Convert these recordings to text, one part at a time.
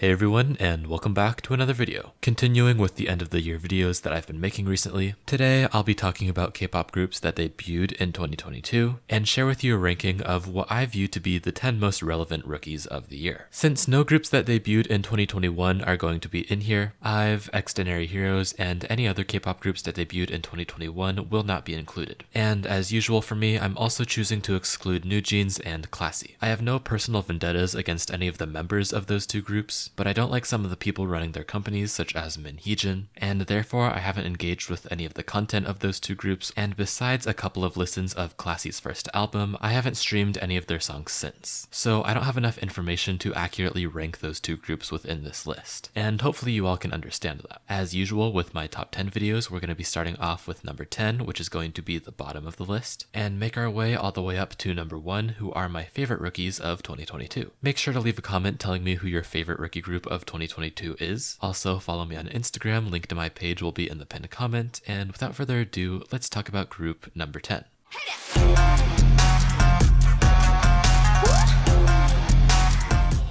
Hey everyone, and welcome back to another video. Continuing with the end of the year videos that I've been making recently, today I'll be talking about K-pop groups that debuted in 2022 and share with you a ranking of what I view to be the 10 most relevant rookies of the year. Since no groups that debuted in 2021 are going to be in here, IVE, Extraordinary Heroes, and any other K-pop groups that debuted in 2021 will not be included. And as usual for me, I'm also choosing to exclude newjeans and classy. I have no personal vendettas against any of the members of those two groups, but I don't like some of the people running their companies such as Minheejin, and therefore I haven't engaged with any of the content of those two groups, and besides a couple of listens of Classy's first album, I haven't streamed any of their songs since. So I don't have enough information to accurately rank those two groups within this list, and hopefully you all can understand that. As usual with my top 10 videos, we're going to be starting off with number 10, which is going to be the bottom of the list, and make our way all the way up to number 1, who are my favorite rookies of 2022. Make sure to leave a comment telling me who your favorite rookie group of 2022 is. Also follow me on Instagram, link to my page will be in the pinned comment, and without further ado, let's talk about group number 10.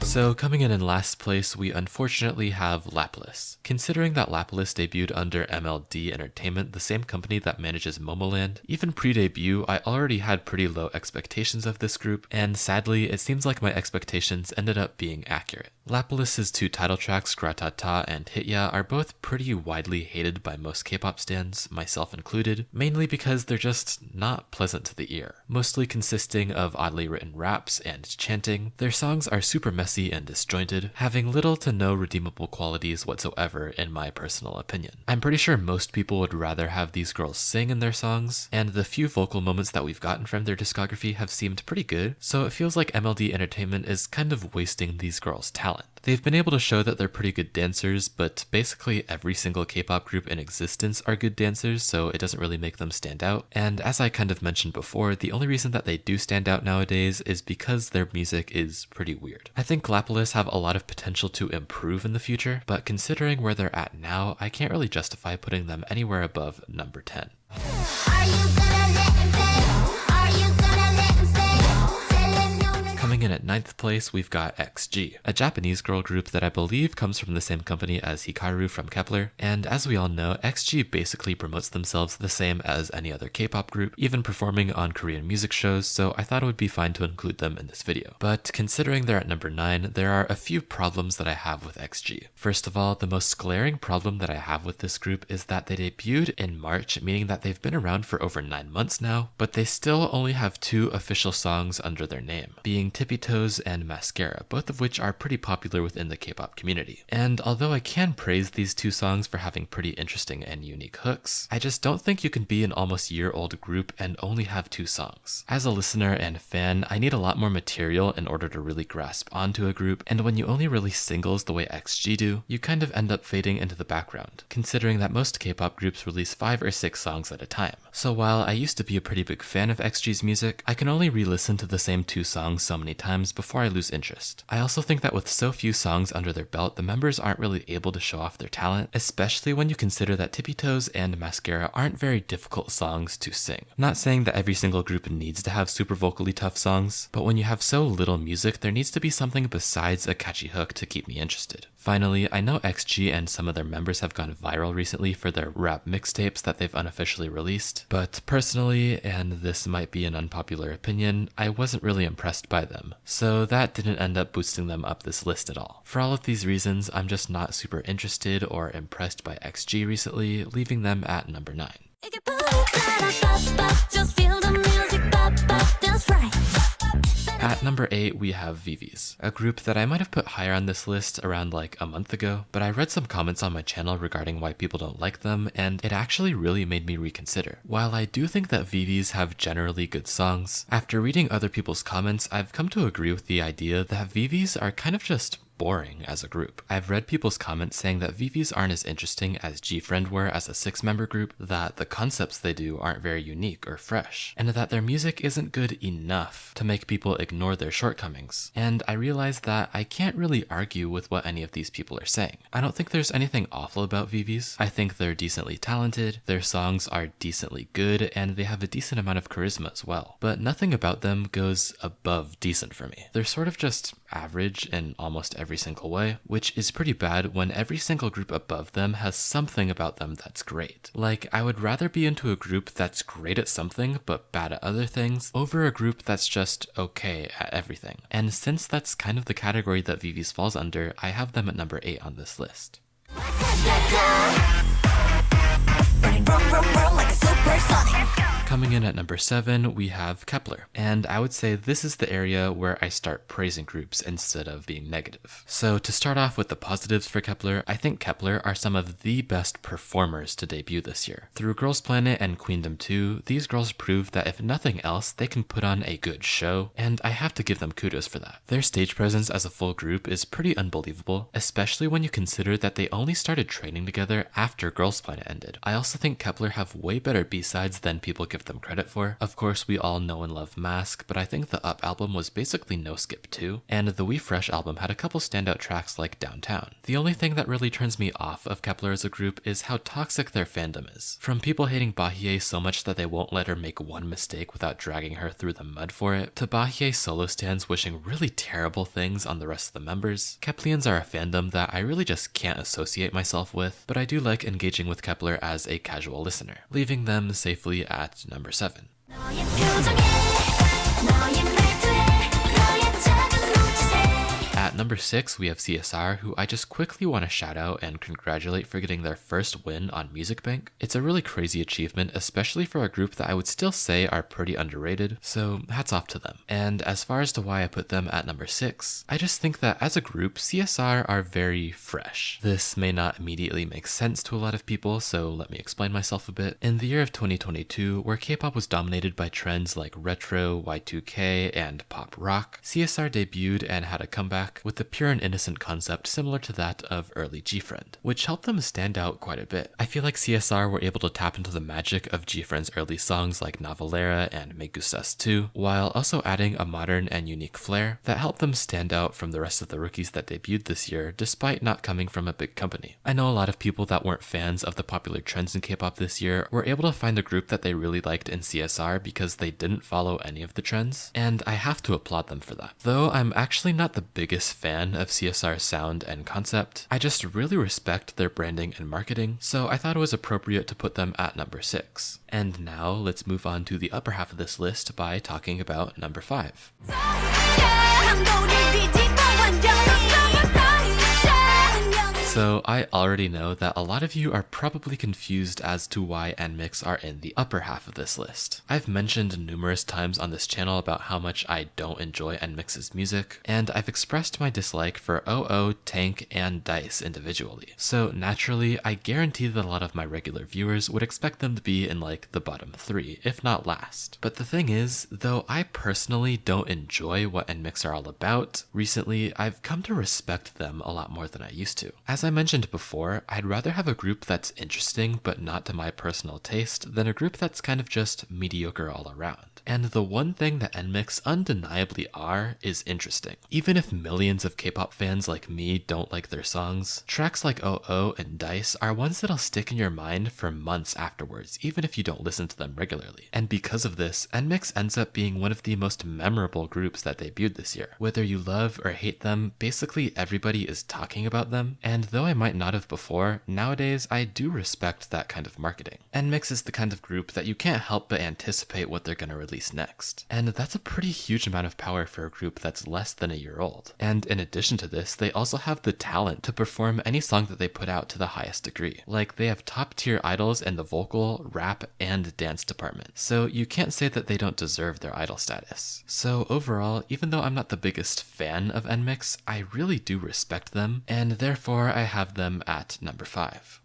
So coming in last place, we unfortunately have Lapillus. Considering that Lapillus debuted under MLD Entertainment, the same company that manages Momoland, even pre-debut, I already had pretty low expectations of this group, and sadly, it seems like my expectations ended up being accurate. Lapillus's two title tracks, Gratata and Hitya, are both pretty widely hated by most K-pop stans, myself included, mainly because they're just not pleasant to the ear. Mostly consisting of oddly written raps and chanting, their songs are super messy and disjointed, having little to no redeemable qualities whatsoever in my personal opinion. I'm pretty sure most people would rather have these girls sing in their songs, and the few vocal moments that we've gotten from their discography have seemed pretty good, so it feels like MLD Entertainment is kind of wasting these girls' talent. They've been able to show that they're pretty good dancers, but basically every single K-pop group in existence are good dancers, so it doesn't really make them stand out. And as I kind of mentioned before, the only reason that they do stand out nowadays is because their music is pretty weird. I think Lapillus have a lot of potential to improve in the future, but considering where they're at now, I can't really justify putting them anywhere above number 10. Coming in at 9th place, we've got XG, a Japanese girl group that I believe comes from the same company as Hikaru from Kep1er, and as we all know, XG basically promotes themselves the same as any other K-pop group, even performing on Korean music shows, so I thought it would be fine to include them in this video. But considering they're at number 9, there are a few problems that I have with XG. First of all, the most glaring problem that I have with this group is that they debuted in March, meaning that they've been around for over 9 months now, but they still only have 2 official songs under their name, being Tippy Toes and Mascara, both of which are pretty popular within the K-pop community. And although I can praise these 2 songs for having pretty interesting and unique hooks, I just don't think you can be an almost year-old group and only have 2 songs. As a listener and fan, I need a lot more material in order to really grasp onto a group, and when you only release singles the way XG do, you kind of end up fading into the background, considering that most K-pop groups release 5 or 6 songs at a time. So while I used to be a pretty big fan of XG's music, I can only re-listen to the same 2 songs so many times before I lose interest. I also think that with so few songs under their belt, the members aren't really able to show off their talent, especially when you consider that Tippy Toes and Mascara aren't very difficult songs to sing. Not saying that every single group needs to have super vocally tough songs, but when you have so little music, there needs to be something besides a catchy hook to keep me interested. Finally, I know XG and some of their members have gone viral recently for their rap mixtapes that they've unofficially released, but personally, and this might be an unpopular opinion, I wasn't really impressed by them, so that didn't end up boosting them up this list at all. For all of these reasons, I'm just not super interested or impressed by XG recently, leaving them at number 9. At number 8, we have VIVIZ, a group that I might have put higher on this list around like a month ago, but I read some comments on my channel regarding why people don't like them, and it actually really made me reconsider. While I do think that VIVIZ have generally good songs, after reading other people's comments, I've come to agree with the idea that VIVIZ are kind of just boring as a group. I've read people's comments saying that VIVIZ aren't as interesting as GFriend were as a 6-member group, that the concepts they do aren't very unique or fresh, and that their music isn't good enough to make people ignore their shortcomings. And I realized that I can't really argue with what any of these people are saying. I don't think there's anything awful about VIVIZ. I think they're decently talented, their songs are decently good, and they have a decent amount of charisma as well. But nothing about them goes above decent for me. They're sort of just average in almost every every single way, which is pretty bad when every single group above them has something about them that's great. Like, I would rather be into a group that's great at something but bad at other things over a group that's just okay at everything. And since that's kind of the category that VIVIZ falls under, I have them at number 8 on this list. Coming in at number 7, we have Kep1er, and I would say this is the area where I start praising groups instead of being negative. So to start off with the positives for Kep1er, I think Kep1er are some of the best performers to debut this year. Through Girls Planet and Queendom 2, these girls proved that if nothing else, they can put on a good show, and I have to give them kudos for that. Their stage presence as a full group is pretty unbelievable, especially when you consider that they only started training together after Girls Planet ended. I also think Kep1er have way better B-sides than people give them credit for. Of course, we all know and love Mask, but I think the Up album was basically no skip too, and the We Fresh album had a couple standout tracks like Downtown. The only thing that really turns me off of Kep1er as a group is how toxic their fandom is. From people hating Bahie so much that they won't let her make one mistake without dragging her through the mud for it, to Bahie solo stans wishing really terrible things on the rest of the members. Keplians are a fandom that I really just can't associate myself with, but I do like engaging with Kep1er as a casual listener, leaving them safely at number 7. At number 6, we have CSR, who I just quickly want to shout out and congratulate for getting their first win on Music Bank. It's a really crazy achievement, especially for a group that I would still say are pretty underrated, so hats off to them. And as far as to why I put them at number 6, I just think that as a group, CSR are very fresh. This may not immediately make sense to a lot of people, so let me explain myself a bit. In the year of 2022, where K-pop was dominated by trends like retro, Y2K, and pop rock, CSR debuted and had a comeback with a pure and innocent concept similar to that of early G-Friend, which helped them stand out quite a bit. I feel like CSR were able to tap into the magic of G-Friend's early songs like Novelera and Me Gustas Too, while also adding a modern and unique flair that helped them stand out from the rest of the rookies that debuted this year despite not coming from a big company. I know a lot of people that weren't fans of the popular trends in K-pop this year were able to find a group that they really liked in CSR because they didn't follow any of the trends, and I have to applaud them for that. Though I'm actually not the biggest fan of CSR's sound and concept, I just really respect their branding and marketing, so I thought it was appropriate to put them at number 6. And now let's move on to the upper half of this list by talking about number 5. So I already know that a lot of you are probably confused as to why NMIXX are in the upper half of this list. I've mentioned numerous times on this channel about how much I don't enjoy NMIXX's music, and I've expressed my dislike for I.O.I, Tank, and DICE individually. So naturally, I guarantee that a lot of my regular viewers would expect them to be in like the bottom 3, if not last. But the thing is, though I personally don't enjoy what NMIXX are all about, recently I've come to respect them a lot more than I used to. As I mentioned before, I'd rather have a group that's interesting but not to my personal taste than a group that's kind of just mediocre all around. And the one thing that NMIXX undeniably are is interesting. Even if millions of K-pop fans like me don't like their songs, tracks like I.O.I and DICE are ones that'll stick in your mind for months afterwards, even if you don't listen to them regularly. And because of this, NMIXX ends up being one of the most memorable groups that debuted this year. Whether you love or hate them, basically everybody is talking about them, and though I might not have before, nowadays I do respect that kind of marketing. NMIXX is the kind of group that you can't help but anticipate what they're gonna release next. And that's a pretty huge amount of power for a group that's less than a year old. And in addition to this, they also have the talent to perform any song that they put out to the highest degree. Like, they have top tier idols in the vocal, rap, and dance department. So you can't say that they don't deserve their idol status. So overall, even though I'm not the biggest fan of NMIXX, I really do respect them, and therefore I have them at number 5.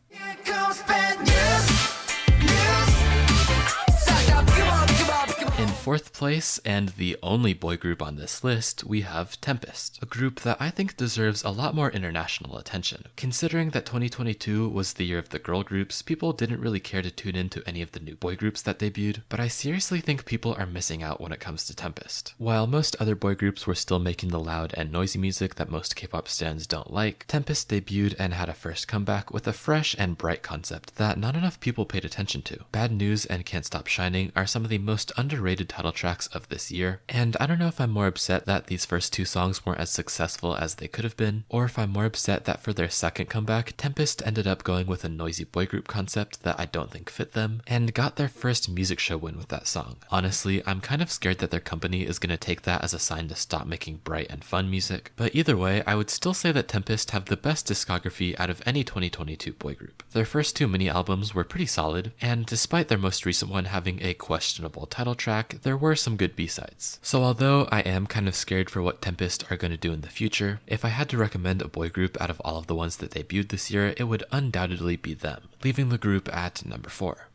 In fourth place, and the only boy group on this list, we have Tempest, a group that I think deserves a lot more international attention. Considering that 2022 was the year of the girl groups, people didn't really care to tune into any of the new boy groups that debuted, but I seriously think people are missing out when it comes to Tempest. While most other boy groups were still making the loud and noisy music that most K-pop stans don't like, Tempest debuted and had a first comeback with a fresh and bright concept that not enough people paid attention to. Bad News and Can't Stop Shining are some of the most underrated title tracks of this year, and I don't know if I'm more upset that these first 2 songs weren't as successful as they could have been, or if I'm more upset that for their second comeback, Tempest ended up going with a noisy boy group concept that I don't think fit them, and got their first music show win with that song. Honestly, I'm kind of scared that their company is going to take that as a sign to stop making bright and fun music, but either way, I would still say that Tempest have the best discography out of any 2022 boy group. Their first 2 mini albums were pretty solid, and despite their most recent one having a questionable title track, there were some good B-sides. So although I am kind of scared for what Tempest are going to do in the future, if I had to recommend a boy group out of all of the ones that debuted this year, it would undoubtedly be them, leaving the group at number 4.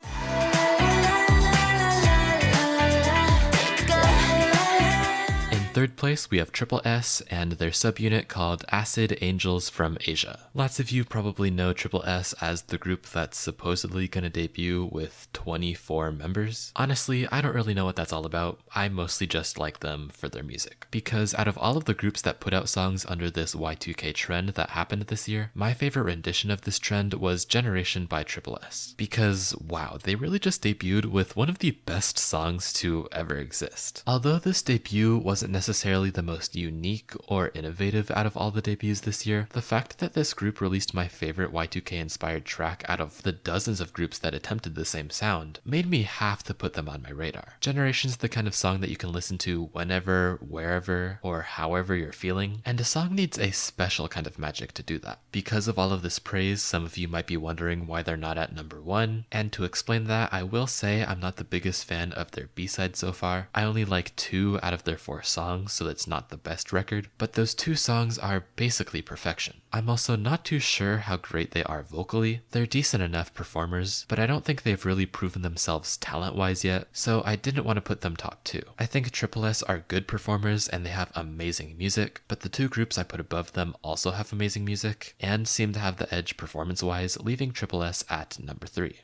Third place, we have S and their subunit called Acid Angels from Asia. Lots of you probably know S as the group that's supposedly gonna debut with 24 members. Honestly, I don't really know what that's all about. I mostly just like them for their music. Because out of all of the groups that put out songs under this Y2K trend that happened this year, my favorite rendition of this trend was Generation by S. Because wow, they really just debuted with one of the best songs to ever exist. Although this debut wasn't necessarily the most unique or innovative out of all the debuts this year, the fact that this group released my favorite Y2K inspired track out of the dozens of groups that attempted the same sound made me have to put them on my radar. Generation's the kind of song that you can listen to whenever, wherever, or however you're feeling, and a song needs a special kind of magic to do that. Because of all of this praise, some of you might be wondering why they're not at number 1, and to explain that, I will say I'm not the biggest fan of their B-side so far. I only like 2 out of their 4 songs, so that's not the best record, but those 2 songs are basically perfection. I'm also not too sure how great they are vocally. They're decent enough performers, but I don't think they've really proven themselves talent-wise yet, so I didn't want to put them top 2. I think S are good performers and they have amazing music, but the 2 groups I put above them also have amazing music, and seem to have the edge performance-wise, leaving S at number 3.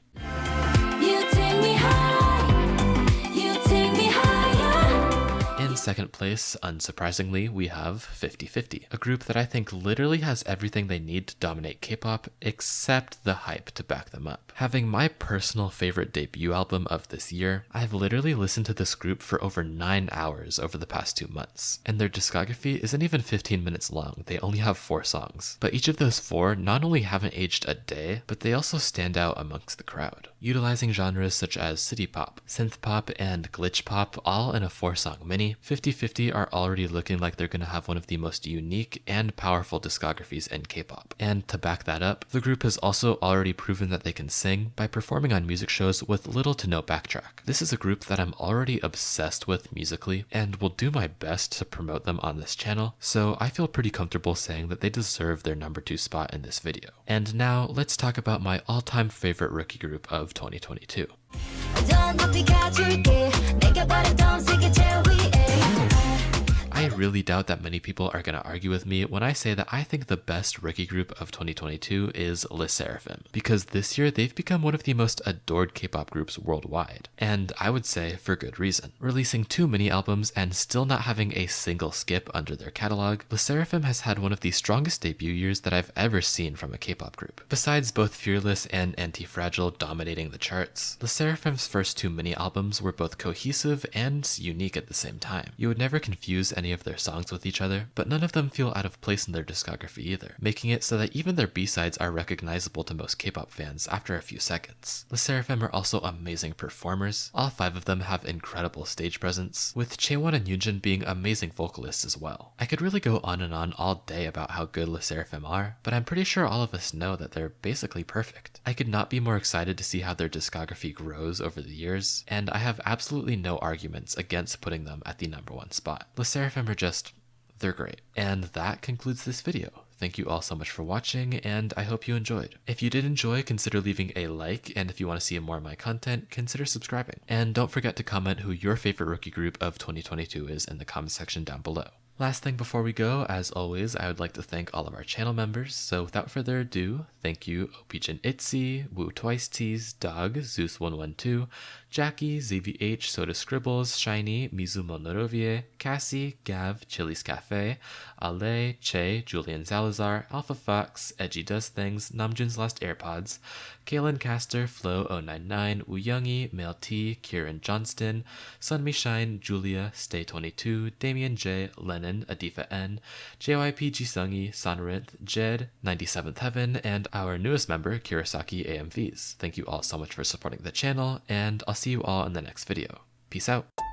You take me high, you take me high. In second place, unsurprisingly, we have 50/50, a group that I think literally has everything they need to dominate K-pop, except the hype to back them up. Having my personal favorite debut album of this year, I've literally listened to this group for over 9 hours over the past 2 months, and their discography isn't even 15 minutes long, they only have 4 songs. But each of those 4 not only haven't aged a day, but they also stand out amongst the crowd. Utilizing genres such as city pop, synth pop, and glitch pop all in a 4-song mini, 50/50 are already looking like they're gonna have one of the most unique and powerful discographies in K-pop. And to back that up, the group has also already proven that they can sing by performing on music shows with little to no backtrack. This is a group that I'm already obsessed with musically, and will do my best to promote them on this channel, so I feel pretty comfortable saying that they deserve their number 2 spot in this video. And now, let's talk about my all-time favorite rookie group of 2022. I really doubt that many people are going to argue with me when I say that I think the best rookie group of 2022 is Lesserafim, because this year they've become one of the most adored K-pop groups worldwide, and I would say for good reason. Releasing 2 mini albums and still not having a single skip under their catalog, Lesserafim has had one of the strongest debut years that I've ever seen from a K-pop group. Besides both Fearless and Anti-Fragile dominating the charts, Lesserafim's first 2 mini albums were both cohesive and unique at the same time. You would never confuse any of their songs with each other, but none of them feel out of place in their discography either, making it so that even their B-sides are recognizable to most K-pop fans after a few seconds. Lesserafim are also amazing performers. All 5 of them have incredible stage presence, with Chaewon and Yoonjun being amazing vocalists as well. I could really go on and on all day about how good Lesserafim are, but I'm pretty sure all of us know that they're basically perfect. I could not be more excited to see how their discography grows over the years, and I have absolutely no arguments against putting them at the number 1 spot. Lesserafim are just, they're great. And that concludes this video. Thank you all so much for watching, and I hope you enjoyed. If you did enjoy, consider leaving a like, and if you want to see more of my content, consider subscribing. And don't forget to comment who your favorite rookie group of 2022 is in the comment section down below. Last thing before we go, as always, I would like to thank all of our channel members. So without further ado, thank you Opijin ITZY, Woo Twice Tees, Dog, Zeus112, Jackie, ZVH, Soda Scribbles, Shiny, Mizumo Norovie, Cassie, Gav, Chili's Cafe, Ale, Che, Julian Salazar, Alpha Fox, Edgy Does Things, Namjoon's Lost AirPods, Kaylin Caster, Flo099, Wooyoungi, Mel T, Kieran Johnston, Sunmi Shine, Julia, Stay22, Damien J, Lennon, Adifa N, JYP Jisungi, Sonorinth, Jed, 97th Heaven, and our newest member, Kurosaki AMVs. Thank you all so much for supporting the channel, and I'll see you all in the next video. Peace out.